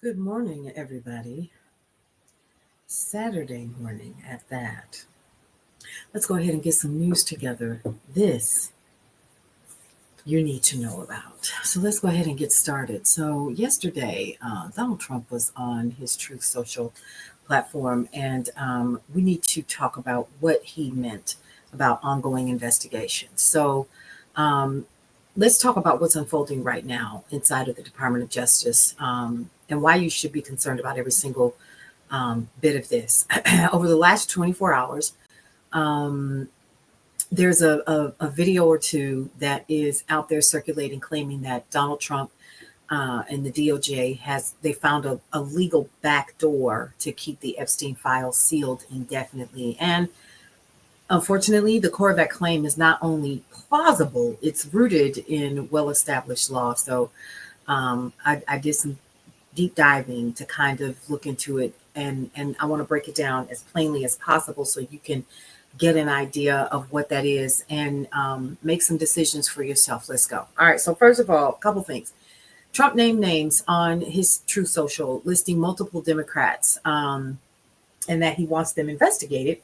Good morning, everybody. Saturday morning at that. Let's go ahead and get some news together. This you need to know about. So let's go ahead and get started. So, yesterday, Donald Trump was on his Truth Social platform, and we need to talk about what he meant about ongoing investigations. So, um, let's talk about what's unfolding right now inside of the Department of Justice, and why you should be concerned about every single bit of this. Over the last 24 hours, um, there's a video or two that is out there circulating claiming that Donald Trump and the DOJ they found a legal backdoor to keep the Epstein Files sealed indefinitely. And unfortunately, the core of that claim is not only plausible, it's rooted in well-established law. So I did some deep diving to kind of look into it, and I want to break it down as plainly as possible so you can get an idea of what that is and make some decisions for yourself. Let's go. All right. So first of all, a couple things. Trump named names on his Truth Social, listing multiple Democrats, and that he wants them investigated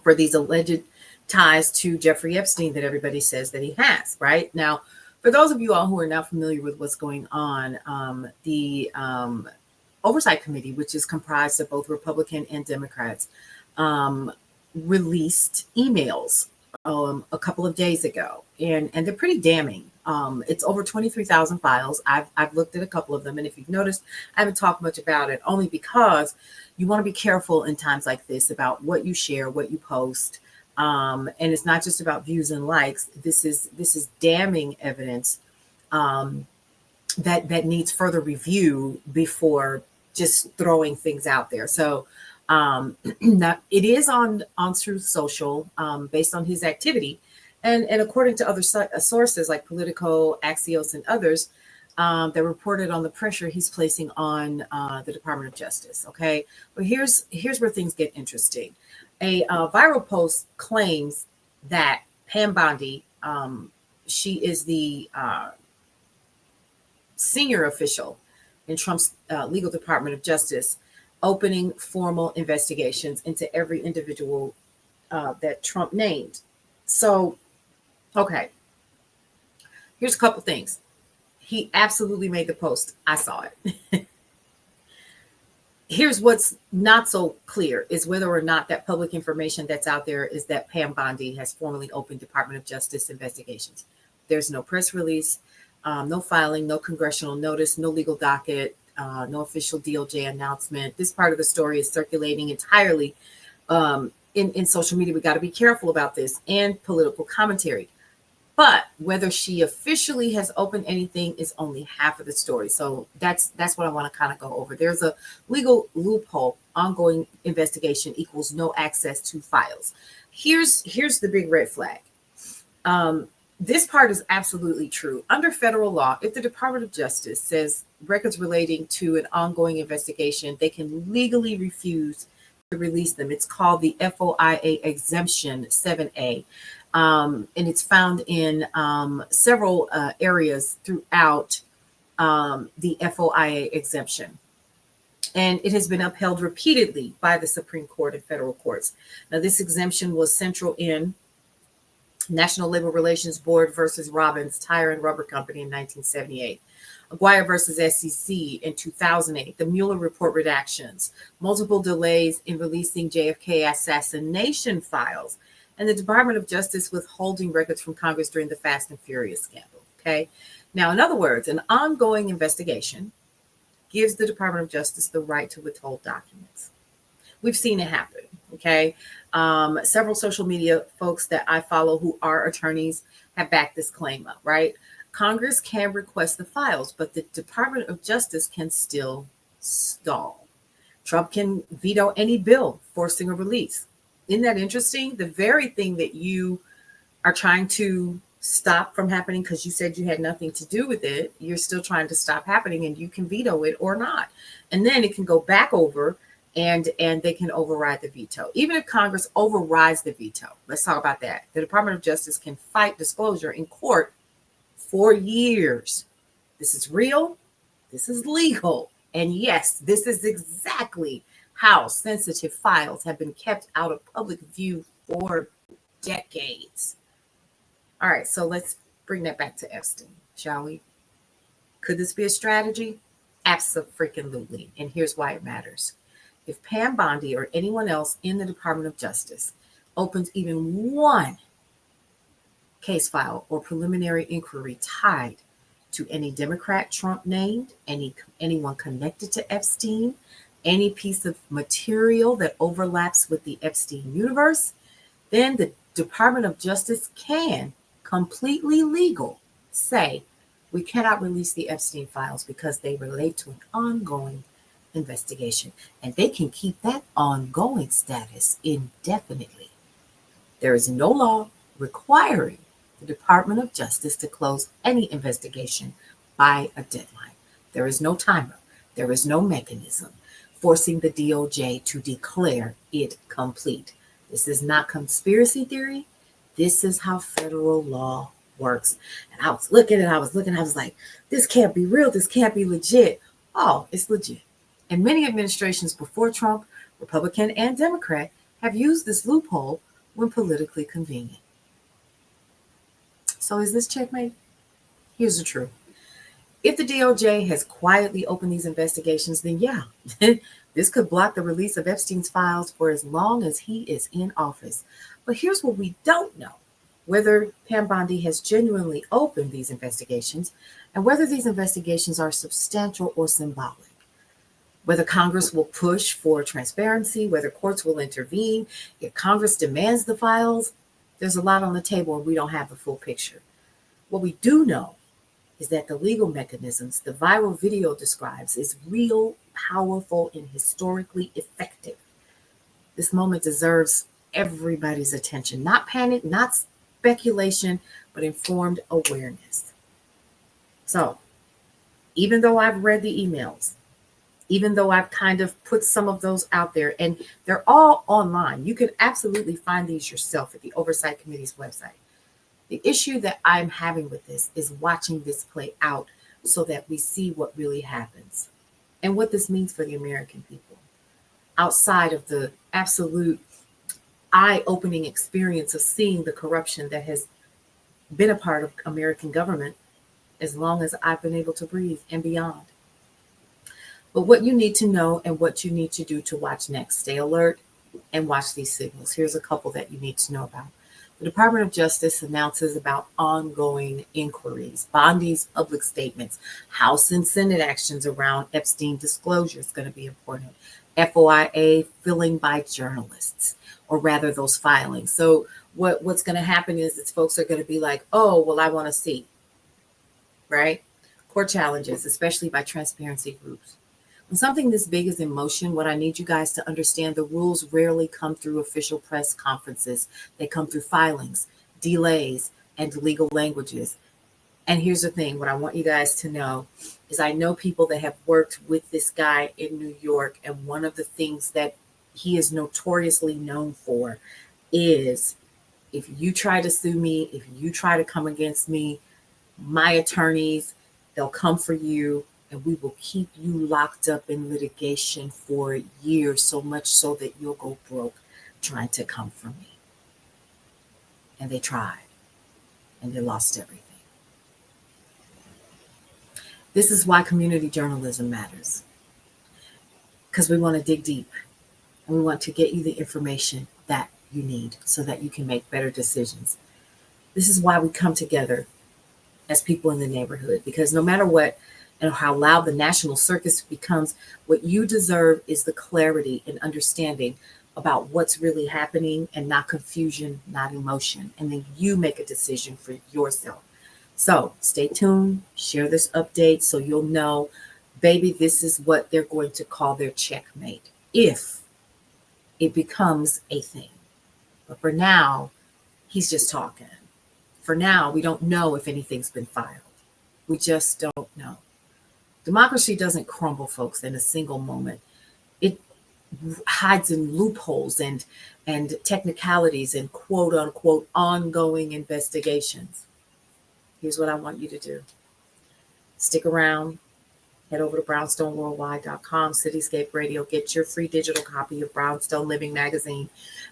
for these alleged ties to Jeffrey Epstein that everybody says that he has. Right now, for those of you all who are not familiar with what's going on, the Oversight Committee, which is comprised of both Republican and Democrats, released emails a couple of days ago, and they're pretty damning. It's over 23,000 files. I've looked at a couple of them, and if you've noticed, I haven't talked much about it, only because you want to be careful in times like this about what you share, what you post. And it's not just about views and likes. This is damning evidence that needs further review before just throwing things out there. So now it is on Truth Social, based on his activity, and according to other sources like Politico, Axios, and others, that reported on the pressure he's placing on the Department of Justice. Okay, but here's where things get interesting. A viral post claims that Pam Bondi, she is the senior official in Trump's legal Department of Justice, opening formal investigations into every individual that Trump named. So, okay, here's a couple things. He absolutely made the post. I saw it. Here's what's not so clear is whether or not that public information that's out there is that Pam Bondi has formally opened Department of Justice investigations. There's no press release, no filing, no congressional notice, no legal docket, no official DOJ announcement. This part of the story is circulating entirely in social media. We got to be careful about this, and political commentary. But whether she officially has opened anything is only half of the story. So that's what I want to kind of go over. There's a legal loophole. Ongoing investigation equals no access to files. Here's the big red flag. This part is absolutely true. Under federal law, if the Department of Justice says records relating to an ongoing investigation, they can legally refuse to release them. It's called the FOIA Exemption 7A. And it's found in several areas throughout the FOIA exemption. And it has been upheld repeatedly by the Supreme Court and federal courts. Now, this exemption was central in National Labor Relations Board versus Robbins Tire and Rubber Company in 1978. Aguirre versus SEC in 2008, the Mueller report redactions, multiple delays in releasing JFK assassination files, and the Department of Justice withholding records from Congress during the Fast and Furious scandal. Okay. Now, in other words, an ongoing investigation gives the Department of Justice the right to withhold documents. We've seen it happen. Okay. Several social media folks that I follow who are attorneys have backed this claim up, right? Congress can request the files, but the Department of Justice can still stall. Trump can veto any bill forcing a release. Isn't that interesting? The very thing that you are trying to stop from happening because you said you had nothing to do with it, you're still trying to stop happening, and you can veto it or not. And then it can go back over and they can override the veto. Even if Congress overrides the veto, let's talk about that. The Department of Justice can fight disclosure in court for years. This is real. This is legal. And yes, this is exactly how sensitive files have been kept out of public view for decades. All right, so let's bring that back to Epstein, shall we? Could this be a strategy? Absolutely. And here's why it matters. If Pam Bondi or anyone else in the Department of Justice opens even one case file or preliminary inquiry tied to any Democrat Trump named, anyone connected to Epstein, any piece of material that overlaps with the Epstein universe, then the Department of Justice can, completely legal, say we cannot release the Epstein files because they relate to an ongoing investigation. And they can keep that ongoing status indefinitely. There is no law requiring the Department of Justice to close any investigation by a deadline. There is no timer. There is no mechanism forcing the DOJ to declare it complete. This is not conspiracy theory. This is how federal law works. And I was looking, I was like, this can't be real. This can't be legit. Oh, it's legit. And many administrations before Trump, Republican and Democrat, have used this loophole when politically convenient. So is this checkmate? Here's the truth. If the DOJ has quietly opened these investigations, then yeah, this could block the release of Epstein's files for as long as he is in office. But here's what we don't know: whether Pam Bondi has genuinely opened these investigations and whether these investigations are substantial or symbolic. Whether Congress will push for transparency, whether courts will intervene, if Congress demands the files, there's a lot on the table and we don't have the full picture. What we do know is that the legal mechanisms the viral video describes is real, powerful, and historically effective. This moment deserves everybody's attention, not panic, not speculation, but informed awareness. So, even though I've read the emails, even though I've kind of put some of those out there, and they're all online, you can absolutely find these yourself at the Oversight Committee's website. The issue that I'm having with this is watching this play out so that we see what really happens and what this means for the American people. Outside of the absolute eye-opening experience of seeing the corruption that has been a part of American government as long as I've been able to breathe and beyond. But what you need to know and what you need to do to watch next, stay alert and watch these signals. Here's a couple that you need to know about. The Department of Justice announces about ongoing inquiries, Bondi's public statements, House and Senate actions around Epstein disclosure is going to be important, FOIA filling by journalists, or rather those filings. So what's going to happen is folks are going to be like, oh, well, I want to see, right? Court challenges, especially by transparency groups. When something this big is in motion, what I need you guys to understand, the rules rarely come through official press conferences. They come through filings, delays, and legal languages. And here's the thing, what I want you guys to know is I know people that have worked with this guy in New York, and one of the things that he is notoriously known for is if you try to sue me, if you try to come against me, my attorneys, they'll come for you. And we will keep you locked up in litigation for years, so much so that you'll go broke trying to come for me. And they tried, and they lost everything. This is why community journalism matters. Because we want to dig deep, and we want to get you the information that you need so that you can make better decisions. This is why we come together as people in the neighborhood, because no matter what, and how loud the national circus becomes, what you deserve is the clarity and understanding about what's really happening, and not confusion, not emotion. And then you make a decision for yourself. So stay tuned, share this update so you'll know, baby, this is what they're going to call their checkmate if it becomes a thing. But for now, he's just talking. For now, we don't know if anything's been filed. We just don't know. Democracy doesn't crumble, folks, in a single moment. It hides in loopholes and technicalities and quote unquote ongoing investigations. Here's what I want you to do. Stick around head over to brownstoneworldwide.com, Cityscape Radio, get your free digital copy of Brownstone Living Magazine,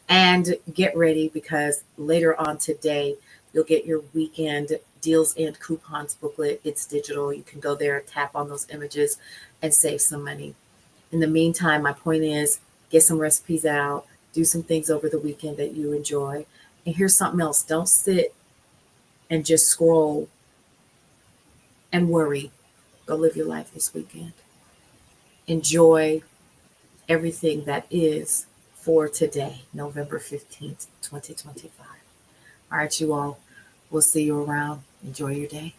and get ready because later on today, you'll get your weekend deals and coupons booklet. It's digital. You can go there, tap on those images, and save some money. In the meantime, my point is get some recipes out, do some things over the weekend that you enjoy. And here's something else. Don't sit and just scroll and worry. Go live your life this weekend. Enjoy everything that is for today, November 15th, 2025. All right, you all. We'll see you around. Enjoy your day.